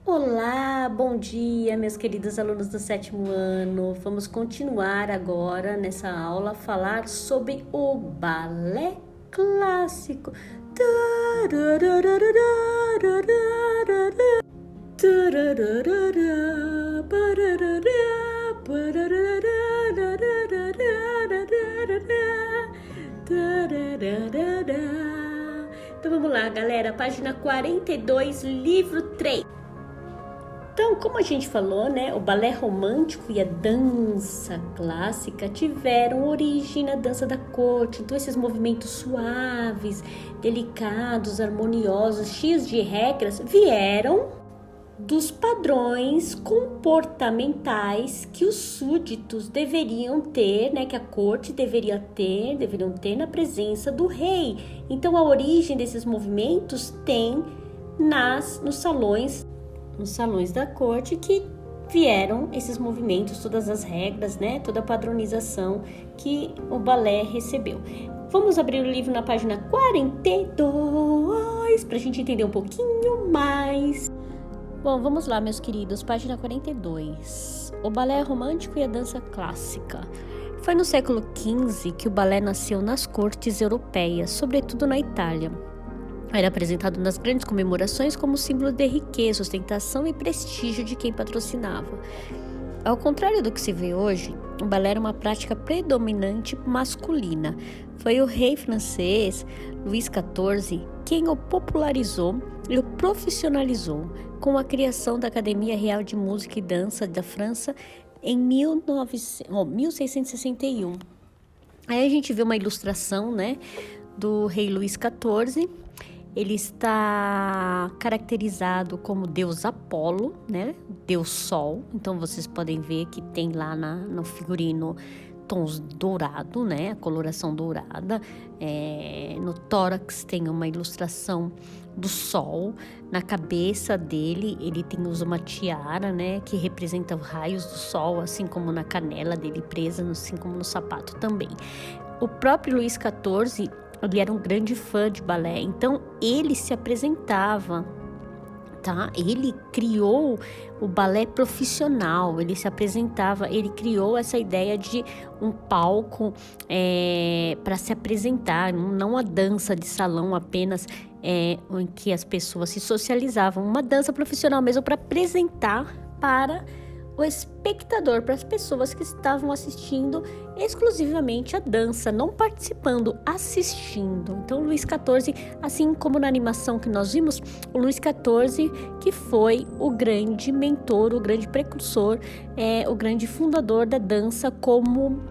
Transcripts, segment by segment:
Olá, bom dia, meus queridos alunos do sétimo ano. Vamos continuar agora nessa aula a falar sobre o balé clássico. Então vamos lá, galera, página 42, livro 3. Então, como a gente falou, né, o balé romântico e a dança clássica tiveram origem na dança da corte. Então, esses movimentos suaves, delicados, harmoniosos, cheios de regras, vieram dos padrões comportamentais que os súditos deveriam ter, né, que a corte deveriam ter na presença do rei. Então, a origem desses movimentos tem nos salões da corte que vieram esses movimentos, todas as regras, né, toda a padronização que o balé recebeu. Vamos abrir o livro na página 42 para a gente entender um pouquinho mais. Bom, vamos lá, meus queridos, página 42. O balé romântico e a dança clássica. Foi no século XV que o balé nasceu nas cortes europeias, sobretudo na Itália. Era apresentado nas grandes comemorações como símbolo de riqueza, ostentação e prestígio de quem patrocinava. Ao contrário do que se vê hoje, o balé era uma prática predominante masculina. Foi o rei francês Luís XIV quem o popularizou e o profissionalizou com a criação da Academia Real de Música e Dança da França em 1661. Aí a gente vê uma ilustração, né, do rei Luís XIV. Ele está caracterizado como deus Apolo, né? Deus Sol. Então, vocês podem ver que tem lá no figurino tons dourado, né? A coloração dourada. No tórax tem uma ilustração do Sol. Na cabeça dele, ele usa uma tiara, né? Que representa os raios do Sol, assim como na canela dele presa, assim como no sapato também. O próprio Luís XIV... ele era um grande fã de balé, então ele se apresentava, tá? Ele criou o balé profissional, ele se apresentava, ele criou essa ideia de um palco para se apresentar, não a dança de salão apenas em que as pessoas se socializavam, uma dança profissional mesmo para apresentar para o espectador, para as pessoas que estavam assistindo exclusivamente a dança, não participando, assistindo. Então, Luís XIV, assim como na animação que nós vimos, o Luís XIV que foi o grande mentor, o grande precursor, o grande fundador da dança como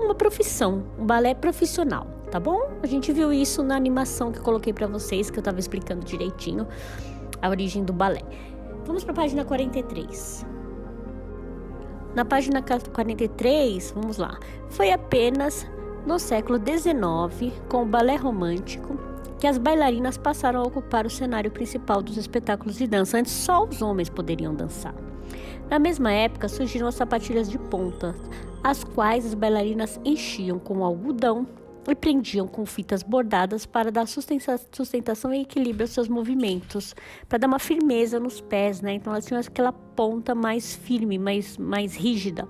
uma profissão, um balé profissional, tá bom? A gente viu isso na animação que eu coloquei para vocês, que eu estava explicando direitinho a origem do balé. Vamos para a página 43. Na página 43, vamos lá. Foi apenas no século XIX, com o balé romântico, que as bailarinas passaram a ocupar o cenário principal dos espetáculos de dança. Antes, só os homens poderiam dançar. Na mesma época, surgiram as sapatilhas de ponta, as quais as bailarinas enchiam com algodão e prendiam com fitas bordadas para dar sustentação e equilíbrio aos seus movimentos, para dar uma firmeza nos pés, né? Então elas tinham aquela ponta mais firme, mais rígida.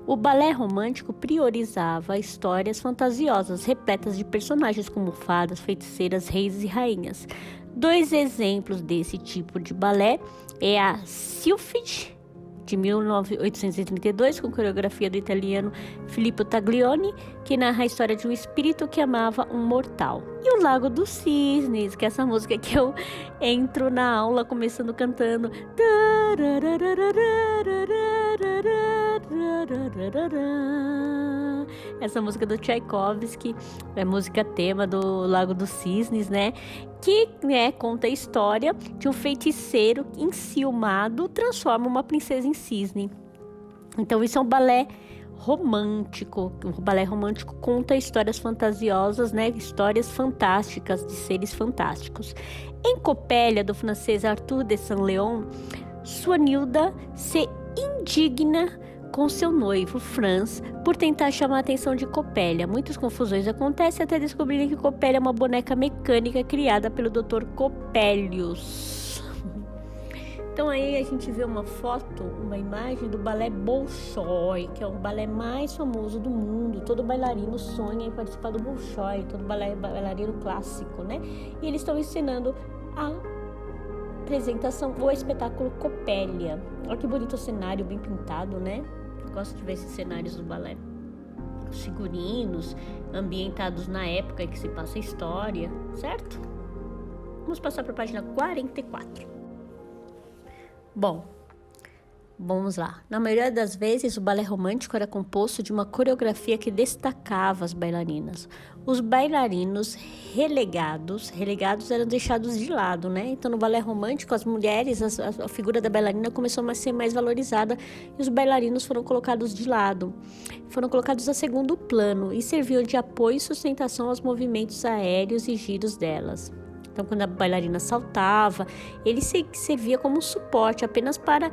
O balé romântico priorizava histórias fantasiosas, repletas de personagens como fadas, feiticeiras, reis e rainhas. 2 exemplos desse tipo de balé é a Sylphide, de 1832, com coreografia do italiano Filippo Taglioni, que narra a história de um espírito que amava um mortal. E o Lago dos Cisnes, que é essa música que eu entro na aula começando cantando. Essa música do Tchaikovsky, é música tema do Lago dos Cisnes, né? Que conta a história de um feiticeiro enciumado transforma uma princesa em cisne. Então isso é um balé romântico. O balé romântico conta histórias fantasiosas, né? Histórias fantásticas de seres fantásticos. Em Copélia, do francês Arthur de Saint-Léon, Swanilda se indigna com seu noivo, Franz, por tentar chamar a atenção de Coppelia. Muitas confusões acontecem até descobrirem que Coppelia é uma boneca mecânica criada pelo Dr. Coppelius. Então aí a gente vê uma foto, uma imagem do balé Bolshoi, que é o balé mais famoso do mundo. Todo bailarino sonha em participar do Bolshoi, todo bailarino clássico, né? E eles estão ensinando a apresentação, o espetáculo Coppelia. Olha que bonito o cenário, bem pintado, né? Gosto de ver esses cenários do balé. Os figurinos ambientados na época em que se passa a história, certo? Vamos passar para a página 44. Bom, vamos lá. Na maioria das vezes, o balé romântico era composto de uma coreografia que destacava as bailarinas. Os bailarinos relegados eram deixados de lado, né? Então, no balé romântico, as mulheres, a figura da bailarina começou a ser mais valorizada e os bailarinos foram colocados de lado. Foram colocados a segundo plano e serviam de apoio e sustentação aos movimentos aéreos e giros delas. Então, quando a bailarina saltava, ele servia como suporte apenas para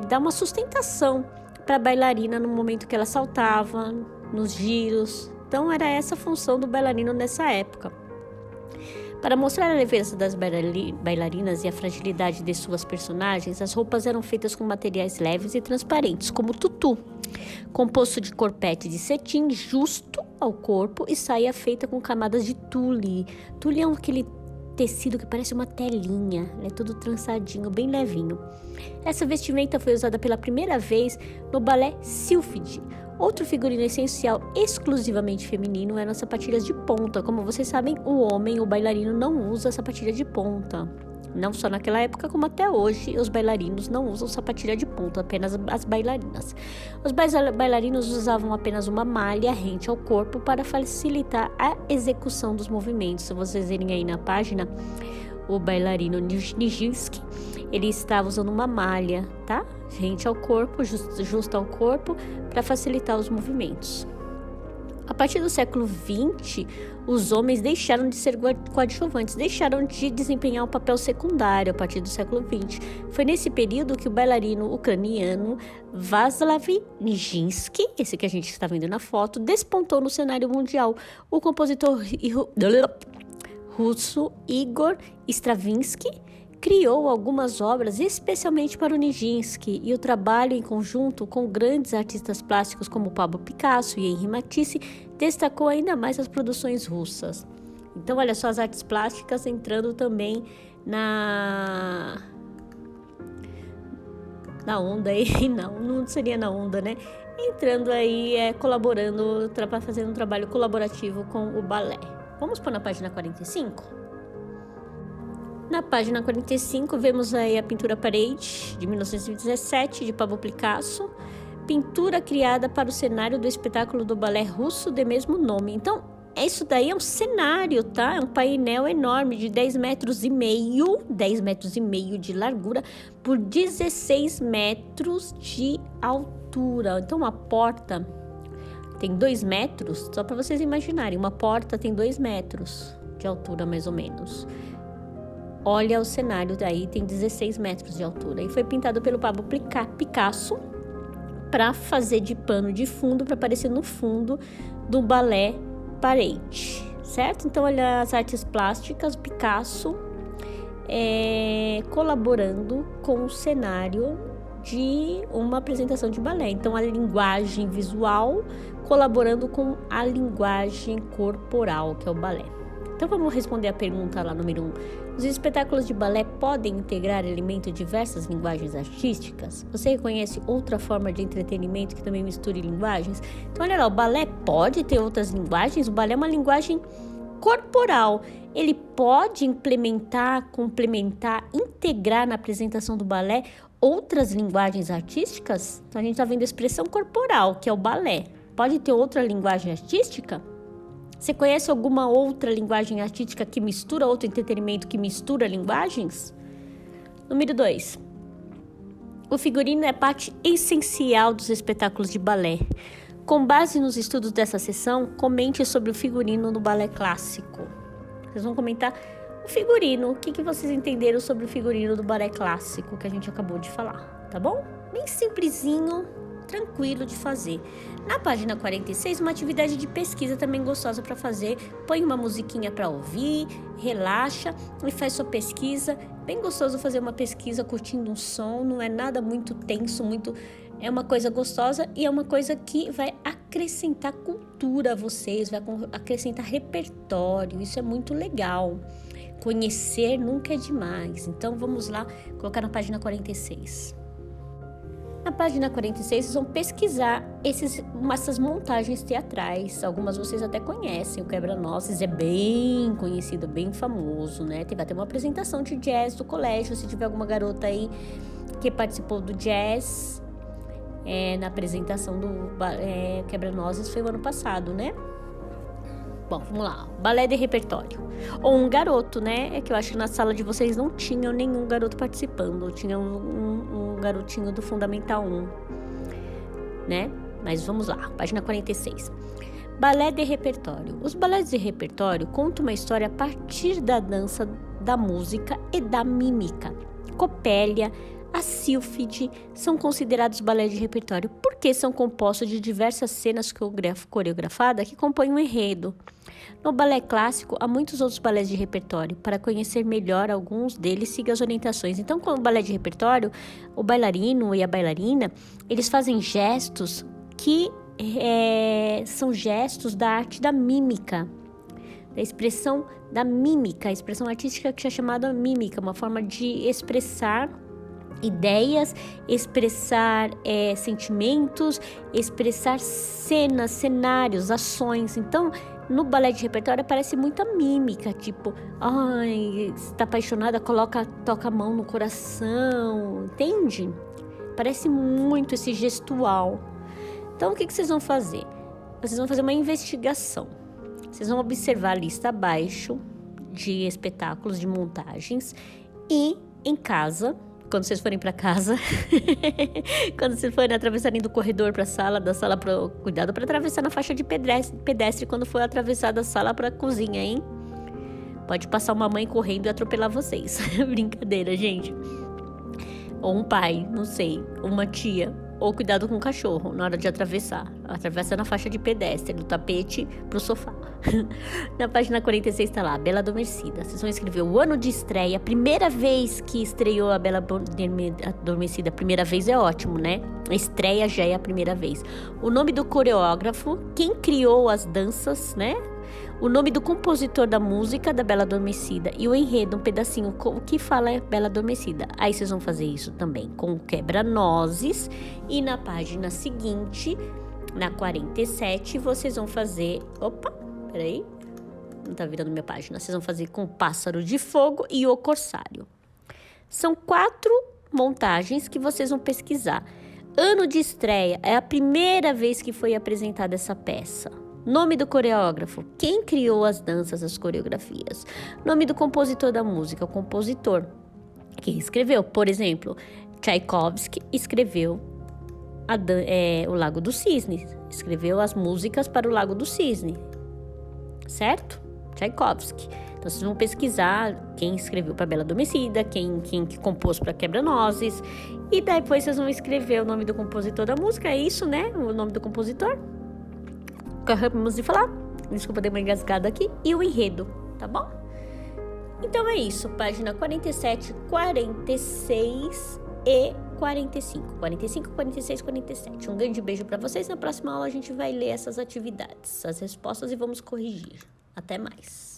dar uma sustentação para a bailarina no momento que ela saltava, nos giros. Então, era essa a função do bailarino nessa época. Para mostrar a leveza das bailarinas e a fragilidade de suas personagens, as roupas eram feitas com materiais leves e transparentes, como o tutu, composto de corpete de cetim justo ao corpo e saia feita com camadas de tule. Tule é aquele tecido que parece uma telinha, é todo trançadinho, bem levinho. Essa vestimenta foi usada pela primeira vez no balé Sylphide. Outro figurino essencial exclusivamente feminino eram as sapatilhas de ponta. Como vocês sabem, o bailarino não usa sapatilha de ponta. Não só naquela época, como até hoje, os bailarinos não usam sapatilha de ponta, apenas as bailarinas. Os bailarinos usavam apenas uma malha rente ao corpo para facilitar a execução dos movimentos. Se vocês verem aí na página, o bailarino Nijinsky, ele estava usando uma malha, tá? Rente ao corpo, justa ao corpo, para facilitar os movimentos. A partir do século XX, os homens deixaram de ser coadjuvantes, deixaram de desempenhar um papel secundário a partir do século XX. Foi nesse período que o bailarino ucraniano Vaslav Nijinsky, esse que a gente está vendo na foto, despontou no cenário mundial. O compositor russo Igor Stravinsky criou algumas obras especialmente para o Nijinsky, e o trabalho em conjunto com grandes artistas plásticos como Pablo Picasso e Henri Matisse destacou ainda mais as produções russas. Então, olha só as artes plásticas entrando também na onda aí, não seria na onda, né? Entrando aí, colaborando, fazendo um trabalho colaborativo com o balé. Vamos pôr na página 45? Na página 45, vemos aí a pintura Parede, de 1917, de Pablo Picasso, pintura criada para o cenário do espetáculo do balé russo de mesmo nome. Então, isso daí é um cenário, tá? É um painel enorme de 10 metros e meio de largura por 16 metros de altura. Então, uma porta tem 2 metros, só para vocês imaginarem, uma porta tem 2 metros de altura, mais ou menos. Olha o cenário, daí tem 16 metros de altura. E foi pintado pelo Pablo Picasso para fazer de pano de fundo, para aparecer no fundo do balé Parede, certo? Então, olha as artes plásticas, Picasso colaborando com o cenário de uma apresentação de balé. Então, a linguagem visual colaborando com a linguagem corporal, que é o balé. Então, vamos responder a pergunta lá, número 1. Os espetáculos de balé podem integrar elementos de diversas linguagens artísticas? Você reconhece outra forma de entretenimento que também misture linguagens? Então, olha lá, o balé pode ter outras linguagens? O balé é uma linguagem corporal. Ele pode implementar, complementar, integrar na apresentação do balé outras linguagens artísticas? Então, a gente está vendo a expressão corporal, que é o balé. Pode ter outra linguagem artística? Você conhece alguma outra linguagem artística que mistura, outro entretenimento que mistura linguagens? Número 2. O figurino é parte essencial dos espetáculos de balé. Com base nos estudos dessa sessão, comente sobre o figurino no balé clássico. Vocês vão comentar o figurino. O que vocês entenderam sobre o figurino do balé clássico que a gente acabou de falar? tá bom? Bem simplesinho, tranquilo de fazer. Na página 46, uma atividade de pesquisa também gostosa para fazer. Põe uma musiquinha para ouvir, relaxa e faz sua pesquisa. Bem gostoso fazer uma pesquisa curtindo um som, não é nada muito tenso, é uma coisa gostosa e é uma coisa que vai acrescentar cultura a vocês, vai acrescentar repertório, isso é muito legal. Conhecer nunca é demais. Então vamos lá, colocar na página 46. Na página 46, vocês vão pesquisar essas montagens teatrais. Algumas vocês até conhecem. O Quebra-Nozes é bem conhecido, bem famoso, né? Teve até uma apresentação de jazz do colégio. Se tiver alguma garota aí que participou do jazz, na apresentação do Quebra-Nozes foi o ano passado, né? Bom, vamos lá. Balé de repertório. Ou um garoto, né? É que eu acho que na sala de vocês não tinham nenhum garoto participando. Tinha um garotinho do Fundamental 1, né? Mas vamos lá. Página 46. Balé de repertório. Os balés de repertório contam uma história a partir da dança, da música e da mímica. Copélia, a sílfide são considerados balés de repertório porque são compostos de diversas cenas coreografadas que compõem um enredo. No balé clássico, há muitos outros balés de repertório. Para conhecer melhor alguns deles, siga as orientações. Então, com o balé de repertório, o bailarino e a bailarina, eles fazem gestos que são gestos da arte da mímica, da expressão da mímica, a expressão artística que é chamada mímica, uma forma de expressar ideias, expressar sentimentos, expressar cenas, cenários, ações. Então, no balé de repertório aparece muita mímica, tipo, está apaixonada, toca a mão no coração, entende? Parece muito esse gestual. Então, o que vocês vão fazer? Vocês vão fazer uma investigação. Vocês vão observar a lista abaixo de espetáculos, de montagens, e em casa, quando vocês forem para casa, quando vocês forem atravessarem do corredor para a sala, da sala para cuidado para atravessar na faixa de pedestre quando for atravessar da sala para a cozinha, hein? Pode passar uma mãe correndo e atropelar vocês. Brincadeira, gente. Ou um pai, não sei, uma tia. Ou cuidado com o cachorro na hora de atravessar. Atravessa na faixa de pedestre, do tapete pro sofá. Na página 46 tá lá, Bela Adormecida. Vocês vão escrever o ano de estreia, a primeira vez que estreou a Bela Adormecida. A primeira vez é ótimo, né? A estreia já é a primeira vez. O nome do coreógrafo, quem criou as danças, né? O nome do compositor da música da Bela Adormecida e o enredo, um pedacinho, o que fala é Bela Adormecida. Aí vocês vão fazer isso também com o Quebra-Nozes. E na página seguinte, na 47, vocês vão fazer... Opa, peraí, não tá virando minha página. Vocês vão fazer com o Pássaro de Fogo e o Corsário. São 4 montagens que vocês vão pesquisar. Ano de estreia, é a primeira vez que foi apresentada essa peça. Nome do coreógrafo, quem criou as danças, as coreografias. Nome do compositor da música, o compositor. Quem escreveu, por exemplo, Tchaikovsky escreveu o Lago do Cisne. Escreveu as músicas para o Lago do Cisne. Certo? Tchaikovsky. Então, vocês vão pesquisar quem escreveu para Bela Adormecida, quem compôs para Quebra-Nozes. E depois vocês vão escrever o nome do compositor da música. É isso, né? O nome do compositor. Acabamos de falar, desculpa, dei uma engasgada aqui, e o enredo, tá bom? Então é isso, página 47, 46 e 45. 45, 46, 47. Um grande beijo para vocês. Na próxima aula a gente vai ler essas atividades, as respostas e vamos corrigir. Até mais.